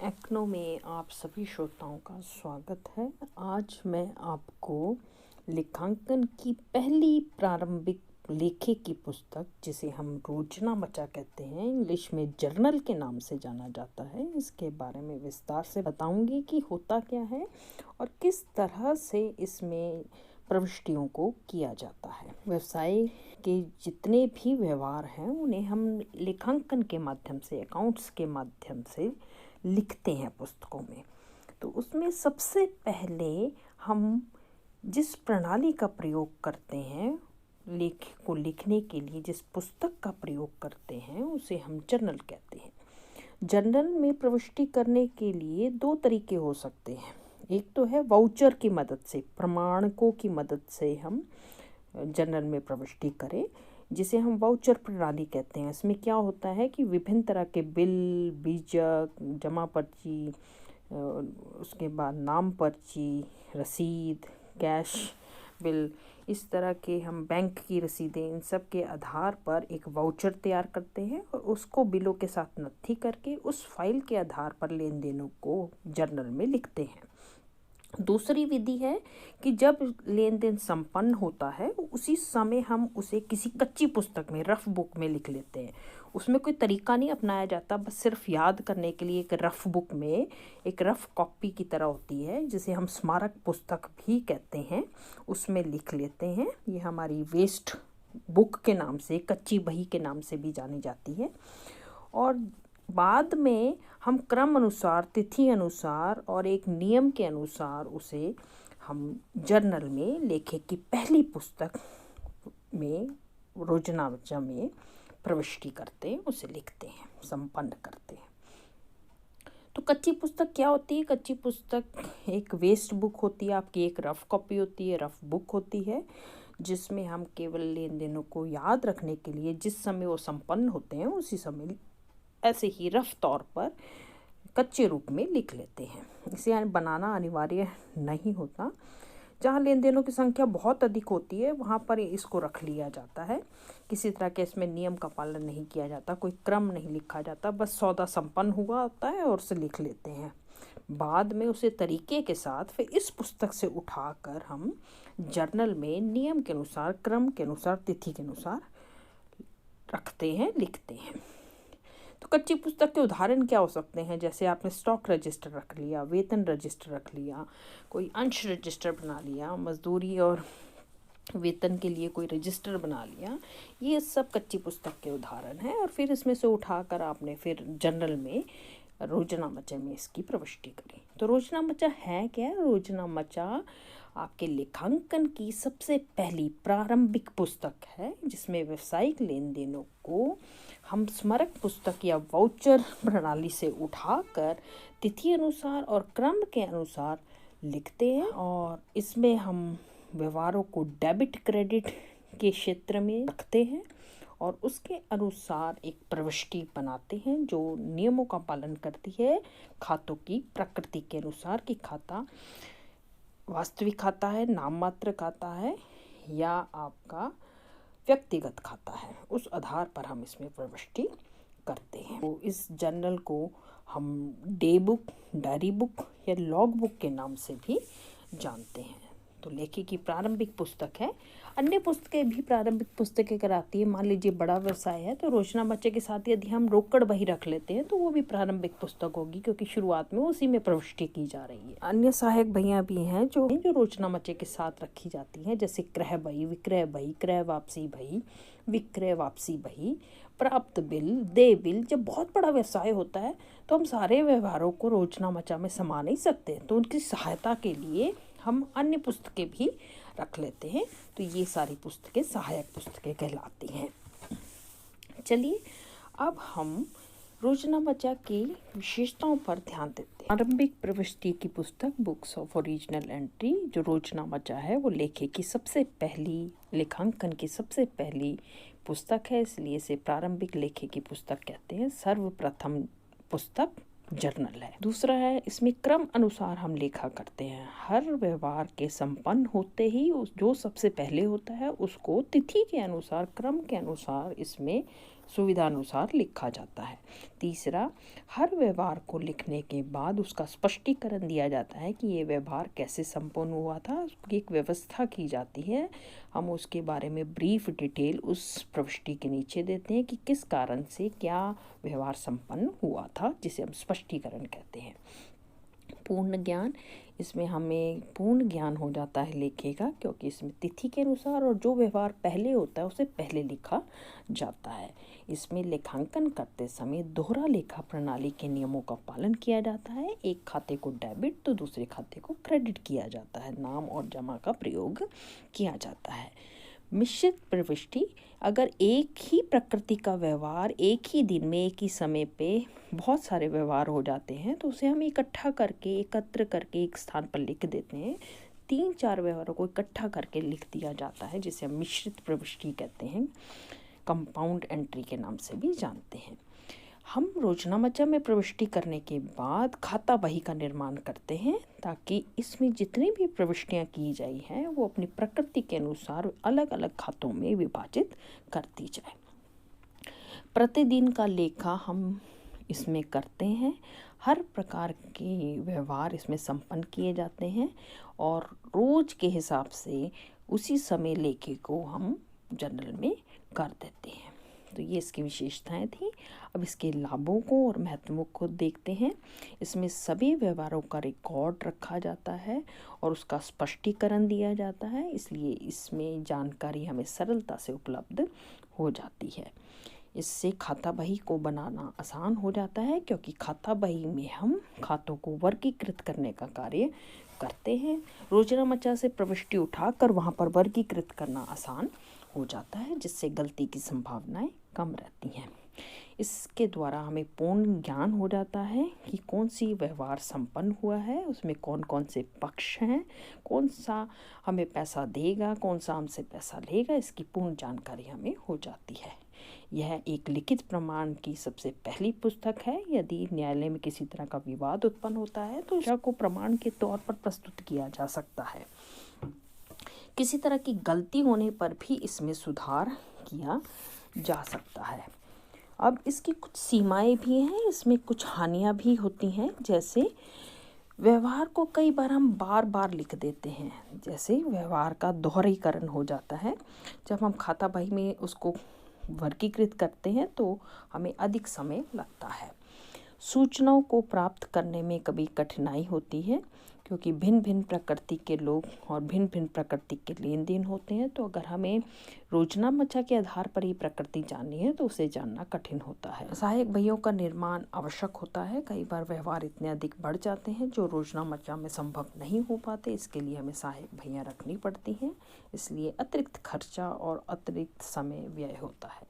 Acno में आप सभी श्रोताओं का स्वागत है। आज मैं आपको लेखांकन की पहली प्रारंभिक लेखे की पुस्तक, जिसे हम रोजनामचा कहते हैं, इंग्लिश में जर्नल के नाम से जाना जाता है, इसके बारे में विस्तार से बताऊंगी कि होता क्या है और किस तरह से इसमें प्रविष्टियों को किया जाता है। व्यवसाय के जितने भी व्यवहार हैं उन्हें हम लेखांकन के माध्यम से, अकाउंट्स के माध्यम से लिखते हैं पुस्तकों में। तो उसमें सबसे पहले हम जिस प्रणाली का प्रयोग करते हैं, लेख को लिखने के लिए जिस पुस्तक का प्रयोग करते हैं, उसे हम जर्नल कहते हैं। जर्नल में प्रविष्टि करने के लिए दो तरीके हो सकते हैं। एक तो है वाउचर की मदद से, प्रमाणकों की मदद से हम जर्नल में प्रविष्टि करें, जिसे हम वाउचर प्रणाली कहते हैं। इसमें क्या होता है कि विभिन्न तरह के बिल, बीजक, जमा पर्ची, उसके बाद नाम पर्ची, रसीद, कैश बिल, इस तरह के हम बैंक की रसीदें, इन सब के आधार पर एक वाउचर तैयार करते हैं और उसको बिलों के साथ नत्थी करके उस फाइल के आधार पर लेन देनों को जर्नल में लिखते हैं। दूसरी विधि है कि जब लेन देन संपन्न होता है उसी समय हम उसे किसी कच्ची पुस्तक में, रफ बुक में लिख लेते हैं। उसमें कोई तरीका नहीं अपनाया जाता, बस सिर्फ याद करने के लिए एक रफ बुक में एक रफ कॉपी की तरह होती है, जिसे हम स्मारक पुस्तक भी कहते हैं, उसमें लिख लेते हैं। ये हमारी वेस्ट बुक के नाम से, कच्ची बही के नाम से भी जानी जाती है। और बाद में हम क्रम अनुसार, तिथि अनुसार और एक नियम के अनुसार उसे हम जर्नल में, लेखे की पहली पुस्तक में, रोजनामचा में प्रविष्टि करते हैं, उसे लिखते हैं, संपन्न करते हैं। तो कच्ची पुस्तक क्या होती है? कच्ची पुस्तक एक वेस्ट बुक होती है, आपकी एक रफ कॉपी होती है, रफ बुक होती है, जिसमें हम केवल लेन देनों को याद रखने के लिए जिस समय वो संपन्न होते हैं उसी समय ऐसे ही रफ तौर पर कच्चे रूप में लिख लेते हैं। इसे बनाना अनिवार्य नहीं होता। जहाँ लेन देनों की संख्या बहुत अधिक होती है वहाँ पर इसको रख लिया जाता है। किसी तरह के इसमें नियम का पालन नहीं किया जाता, कोई क्रम नहीं लिखा जाता, बस सौदा संपन्न हुआ होता है और उसे लिख लेते हैं। बाद में उसे तरीके के साथ फिर इस पुस्तक से उठाकर हम जर्नल में नियम के अनुसार, क्रम के अनुसार, तिथि के अनुसार रखते हैं, लिखते हैं। तो कच्ची पुस्तक के उदाहरण क्या हो सकते हैं? जैसे आपने स्टॉक रजिस्टर रख लिया, वेतन रजिस्टर रख लिया, कोई अंश रजिस्टर बना लिया, मजदूरी और वेतन के लिए कोई रजिस्टर बना लिया, ये सब कच्ची पुस्तक के उदाहरण हैं। और फिर इसमें से उठाकर आपने फिर जर्नल में, रोजनामचा में इसकी प्रविष्टि करी। तो रोजनामचा है क्या? रोजनामचा आपके लेखांकन की सबसे पहली प्रारंभिक पुस्तक है, जिसमें व्यावसायिक लेन देनों को हम स्मारक पुस्तक या वाउचर प्रणाली से उठाकर तिथि अनुसार और क्रम के अनुसार लिखते हैं। और इसमें हम व्यवहारों को डेबिट क्रेडिट के क्षेत्र में रखते हैं और उसके अनुसार एक प्रविष्टि बनाते हैं जो नियमों का पालन करती है खातों की प्रकृति के अनुसार, कि खाता वास्तविक खाता है, नाम मात्र खाता है, या आपका व्यक्तिगत खाता है। उस आधार पर हम इसमें प्रविष्टि करते हैं। तो इस जर्नल को हम डे बुक, डायरी बुक या लॉग बुक के नाम से भी जानते हैं। तो लेखे की प्रारंभिक पुस्तक है। अन्य पुस्तकें भी प्रारंभिक पुस्तकें कराती है। मान लीजिए बड़ा व्यवसाय है तो रोजनामचे के साथ यदि हम रोकड़ बही रख लेते हैं तो वो भी प्रारंभिक पुस्तक होगी, क्योंकि शुरुआत में उसी में प्रविष्टि की जा रही है। अन्य सहायक बहियां भी हैं जो रोजनामचे के साथ रखी जाती हैं, जैसे क्रय बही, विक्रय बही, क्रय वापसी बही, विक्रय वापसी बही, प्राप्त बिल, देय बिल। जब बहुत बड़ा व्यवसाय होता है तो हम सारे व्यवहारों को रोजनामचा में समा नहीं सकते, तो उनकी सहायता के लिए हम अन्य पुस्तकें भी रख लेते हैं। तो ये सारी पुस्तकें सहायक पुस्तकें कहलाती हैं। चलिए अब हम रोजनामचा की विशेषताओं पर ध्यान देते हैं। प्रारंभिक प्रविष्टि की पुस्तक, बुक्स ऑफ ओरिजिनल एंट्री, जो रोजनामचा है वो लेखे की सबसे पहली, लेखांकन की सबसे पहली पुस्तक है, इसलिए इसे प्रारंभिक लेखे की पुस्तक कहते हैं। सर्वप्रथम पुस्तक जर्नल है। दूसरा है, इसमें क्रम अनुसार हम लेखा करते हैं। हर व्यवहार के संपन्न होते ही जो सबसे पहले होता है उसको तिथि के अनुसार, क्रम के अनुसार इसमें सुविधानुसार लिखा जाता है। तीसरा, हर व्यवहार को लिखने के बाद उसका स्पष्टीकरण दिया जाता है कि ये व्यवहार कैसे संपन्न हुआ था, उसकी एक व्यवस्था की जाती है। हम उसके बारे में ब्रीफ डिटेल उस प्रविष्टि के नीचे देते हैं कि किस कारण से क्या व्यवहार संपन्न हुआ था, जिसे हम स्पष्टीकरण कहते हैं। पूर्ण ज्ञान, इसमें हमें पूर्ण ज्ञान हो जाता है लेखे का, क्योंकि इसमें तिथि के अनुसार और जो व्यवहार पहले होता है उसे पहले लिखा जाता है। इसमें लेखांकन करते समय दोहरा लेखा प्रणाली के नियमों का पालन किया जाता है। एक खाते को डेबिट तो दूसरे खाते को क्रेडिट किया जाता है। नाम और जमा का प्रयोग किया जाता है। मिश्रित प्रविष्टि, अगर एक ही प्रकृति का व्यवहार एक ही दिन में एक ही समय पे बहुत सारे व्यवहार हो जाते हैं तो उसे हम एकत्र करके एक स्थान पर लिख देते हैं। 3-4 व्यवहारों को इकट्ठा करके लिख दिया जाता है, जिसे हम मिश्रित प्रविष्टि कहते हैं, कंपाउंड एंट्री के नाम से भी जानते हैं। हम रोजनामचा में प्रविष्टि करने के बाद खाता बही का निर्माण करते हैं, ताकि इसमें जितनी भी प्रविष्टियां की जाई हैं वो अपनी प्रकृति के अनुसार अलग अलग खातों में विभाजित कर दी जाए। प्रतिदिन का लेखा हम इसमें करते हैं। हर प्रकार के व्यवहार इसमें संपन्न किए जाते हैं और रोज के हिसाब से उसी समय लेखे को हम जर्नल में कर देते हैं। तो ये इसकी विशेषताएं थी। अब इसके लाभों को और महत्वों को देखते हैं। इसमें सभी व्यवहारों का रिकॉर्ड रखा जाता है और उसका स्पष्टीकरण दिया जाता है, इसलिए इसमें जानकारी हमें सरलता से उपलब्ध हो जाती है। इससे खाता बही को बनाना आसान हो जाता है, क्योंकि खाता बही में हम खातों को वर्गीकृत करने का कार्य करते हैं। रोजनामचा से प्रविष्टि उठाकर वहाँ पर वर्गीकृत करना आसान हो जाता है, जिससे गलती की संभावनाएं कम रहती हैं। इसके द्वारा हमें पूर्ण ज्ञान हो जाता है कि कौन सी व्यवहार संपन्न हुआ है, उसमें कौन कौन से पक्ष हैं, कौन सा हमें पैसा देगा, कौन सा हमसे पैसा लेगा, इसकी पूर्ण जानकारी हमें हो जाती है। यह एक लिखित प्रमाण की सबसे पहली पुस्तक है। यदि न्यायालय में किसी तरह का विवाद उत्पन्न होता है तो इसको प्रमाण के तौर पर प्रस्तुत किया जा सकता है। किसी तरह की गलती होने पर भी इसमें सुधार किया जा सकता है। अब इसकी कुछ सीमाएं भी हैं, इसमें कुछ हानियां भी होती हैं। जैसे व्यवहार को कई बार हम बार बार लिख देते हैं, जैसे व्यवहार का दोहरीकरण हो जाता है। जब हम खाता बही में उसको वर्गीकृत करते हैं तो हमें अधिक समय लगता है। सूचनाओं को प्राप्त करने में कभी कठिनाई होती है, क्योंकि भिन्न भिन्न प्रकृति के लोग और भिन्न भिन्न प्रकृति के लेन देन होते हैं। तो अगर हमें रोजनामचा के आधार पर ही प्रकृति जाननी है तो उसे जानना कठिन होता है। सहायक बहियों का निर्माण आवश्यक होता है। कई बार व्यवहार इतने अधिक बढ़ जाते हैं जो रोजनामचा में संभव नहीं हो पाते, इसके लिए हमें सहायक बहियाँ रखनी पड़ती हैं, इसलिए अतिरिक्त खर्चा और अतिरिक्त समय व्यय होता है।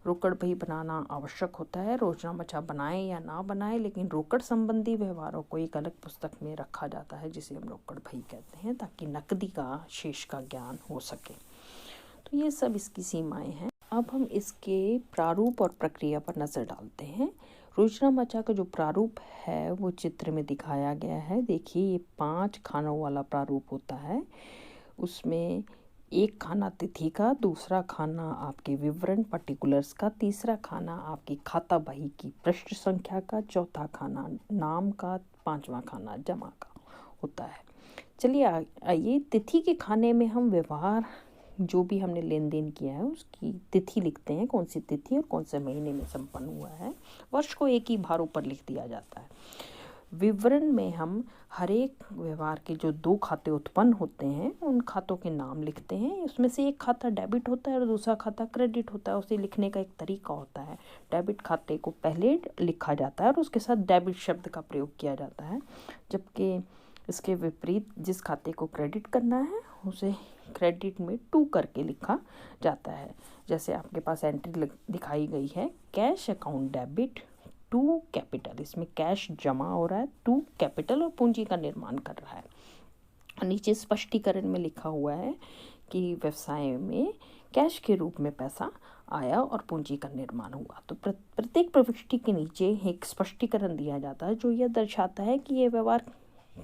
रोकड़ बही बनाना आवश्यक होता है। रोजनामचा बनाएं या ना बनाएं, लेकिन रोकड़ संबंधी व्यवहारों को एक अलग पुस्तक में रखा जाता है, जिसे हम रोकड़ बही कहते हैं, ताकि नकदी का शेष का ज्ञान हो सके। तो ये सब इसकी सीमाएं हैं। अब हम इसके प्रारूप और प्रक्रिया पर नज़र डालते हैं। रोजनामचा का जो प्रारूप है वो चित्र में दिखाया गया है। देखिए, ये 5 खानों वाला प्रारूप होता है। उसमें एक खाना तिथि का, दूसरा खाना आपके विवरण पर्टिकुलर्स का, तीसरा खाना आपकी खाता बही की पृष्ठ संख्या का, चौथा खाना नाम का, 5वां खाना जमा का होता है। चलिए आइए, तिथि के खाने में हम व्यवहार जो भी हमने लेन देन किया है उसकी तिथि लिखते हैं, कौन सी तिथि और कौन से महीने में संपन्न हुआ है। वर्ष को एक ही भार ऊपर लिख दिया जाता है। विवरण में हम हर एक व्यवहार के जो 2 खाते उत्पन्न होते हैं उन खातों के नाम लिखते हैं। उसमें से एक खाता डेबिट होता है और दूसरा खाता क्रेडिट होता है। उसे लिखने का एक तरीका होता है। डेबिट खाते को पहले लिखा जाता है और उसके साथ डेबिट शब्द का प्रयोग किया जाता है, जबकि इसके विपरीत जिस खाते को क्रेडिट करना है उसे क्रेडिट में 2 करके लिखा जाता है। जैसे आपके पास एंट्री दिखाई गई है, कैश अकाउंट डेबिट 2 कैपिटल। इसमें कैश जमा हो रहा है, 2 कैपिटल और पूंजी का निर्माण कर रहा है। नीचे स्पष्टीकरण में लिखा हुआ है कि व्यवसाय में कैश के रूप में पैसा आया और पूंजी का निर्माण हुआ। तो प्रत्येक प्रविष्टि के नीचे एक स्पष्टीकरण दिया जाता है जो यह दर्शाता है कि ये व्यवहार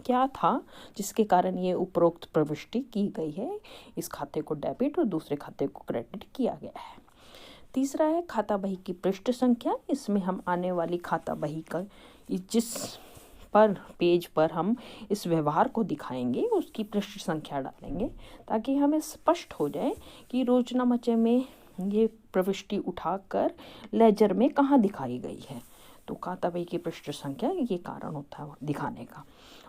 क्या था जिसके कारण ये उपरोक्त प्रविष्टि की गई है। इस खाते को डेबिट और दूसरे खाते को क्रेडिट किया गया है। तीसरा है खाता बही की पृष्ठ संख्या। इसमें हम आने वाली खाता बही का जिस पर पेज पर हम इस व्यवहार को दिखाएंगे उसकी पृष्ठ संख्या डालेंगे, ताकि हमें स्पष्ट हो जाए कि रोजनामचे में ये प्रविष्टि उठाकर लेजर में कहाँ दिखाई गई है। तो खाता बही की पृष्ठ संख्या ये कारण होता है दिखाने का।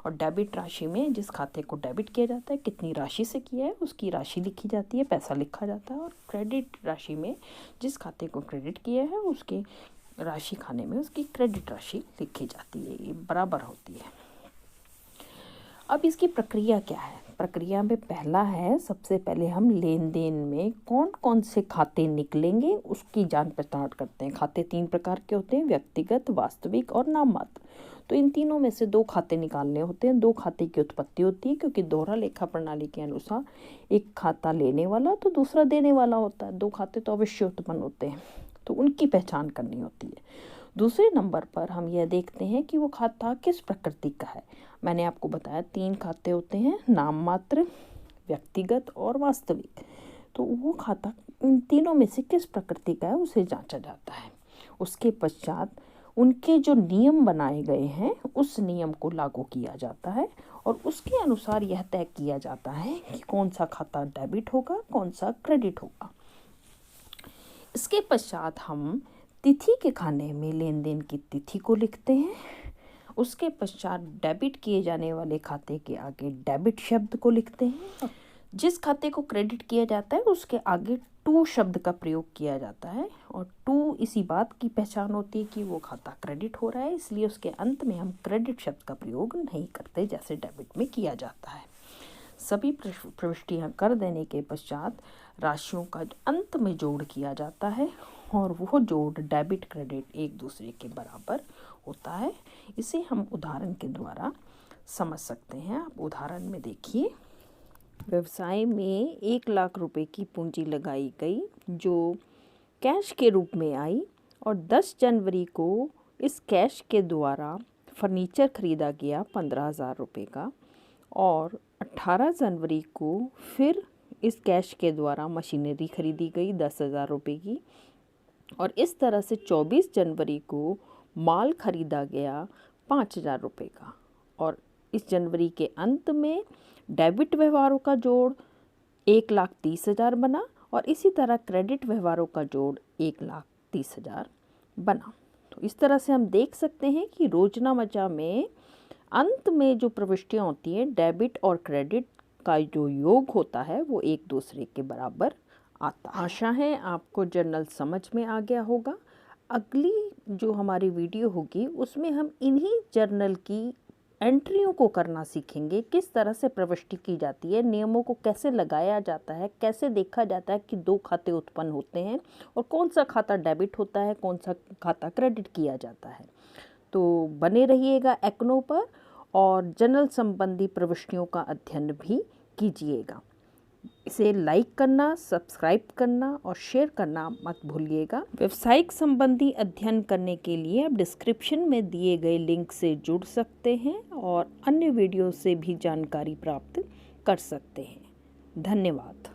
और डेबिट राशि में जिस खाते को डेबिट किया जाता है, कितनी राशि से किया है उसकी राशि लिखी जाती है, पैसा लिखा जाता है। और क्रेडिट राशि में जिस खाते को क्रेडिट किया है उसके राशि खाने में उसकी क्रेडिट राशि लिखी जाती है, ये बराबर होती है। अब इसकी प्रक्रिया क्या है? प्रक्रिया में पहला है, सबसे पहले हम लेन देन में कौन कौन से खाते निकलेंगे उसकी जान पहचान करते हैं। खाते 3 प्रकार के होते हैं, व्यक्तिगत, वास्तविक और नाम मात्र। तो इन तीनों में से 2 खाते निकालने होते हैं। 2 खाते की उत्पत्ति होती है, क्योंकि दोहरा लेखा प्रणाली के अनुसार एक खाता लेने वाला तो दूसरा देने वाला होता है। 2 खाते तो अवश्य उत्पन्न होते हैं, तो उनकी पहचान करनी होती है। दूसरे नंबर पर हम यह देखते हैं कि वो खाता किस प्रकृति का है। मैंने आपको बताया 3 खाते होते हैं, नाम मात्र, व्यक्तिगत और वास्तविक। तो वो खाता इन तीनों में से किस प्रकृति का है उसे जांचा जाता है। उसके पश्चात उनके जो नियम बनाए गए हैं उस नियम को लागू किया जाता है, और उसके अनुसार यह तय किया जाता है कि कौन सा खाता डेबिट होगा, कौन सा क्रेडिट होगा। इसके पश्चात हम तिथि के खाने में लेन देन की तिथि को लिखते हैं। उसके पश्चात डेबिट किए जाने वाले खाते के आगे डेबिट शब्द को लिखते हैं। जिस खाते को क्रेडिट किया जाता है उसके आगे टू शब्द का प्रयोग किया जाता है, और टू इसी बात की पहचान होती है कि वो खाता क्रेडिट हो रहा है, इसलिए उसके अंत में हम क्रेडिट शब्द का प्रयोग नहीं करते जैसे डेबिट में किया जाता है। सभी प्रविष्टियां कर देने के पश्चात राशियों का अंत में जोड़ किया जाता है, और वो जोड़ डेबिट क्रेडिट एक दूसरे के बराबर होता है। इसे हम उदाहरण के द्वारा समझ सकते हैं। आप उदाहरण में देखिए, व्यवसाय में 1 लाख रुपए की पूंजी लगाई गई जो कैश के रूप में आई, और 10 जनवरी को इस कैश के द्वारा फर्नीचर खरीदा गया 15,000 रुपये का, और 18 जनवरी को फिर इस कैश के द्वारा मशीनरी खरीदी गई 10,000 रुपये की, और इस तरह से 24 जनवरी को माल खरीदा गया 5,000 रुपये का। और इस जनवरी के अंत में डेबिट व्यवहारों का जोड़ 1,30,000 बना, और इसी तरह क्रेडिट व्यवहारों का जोड़ 1,30,000 बना। तो इस तरह से हम देख सकते हैं कि रोजनामचा में अंत में जो प्रविष्टियाँ होती हैं डेबिट और क्रेडिट का जो योग होता है वो एक दूसरे के बराबर आता है। आशा है आपको जर्नल समझ में आ गया होगा। अगली जो हमारी वीडियो होगी उसमें हम इन्हीं जर्नल की एंट्रियों को करना सीखेंगे, किस तरह से प्रविष्टि की जाती है, नियमों को कैसे लगाया जाता है, कैसे देखा जाता है कि 2 खाते उत्पन्न होते हैं और कौन सा खाता डेबिट होता है, कौन सा खाता क्रेडिट किया जाता है। तो बने रहिएगा एक्नो पर, और जर्नल संबंधी प्रविष्टियों का अध्ययन भी कीजिएगा। इसे लाइक करना, सब्सक्राइब करना और शेयर करना मत भूलिएगा। व्यावसायिक संबंधी अध्ययन करने के लिए आप डिस्क्रिप्शन में दिए गए लिंक से जुड़ सकते हैं और अन्य वीडियो से भी जानकारी प्राप्त कर सकते हैं। धन्यवाद।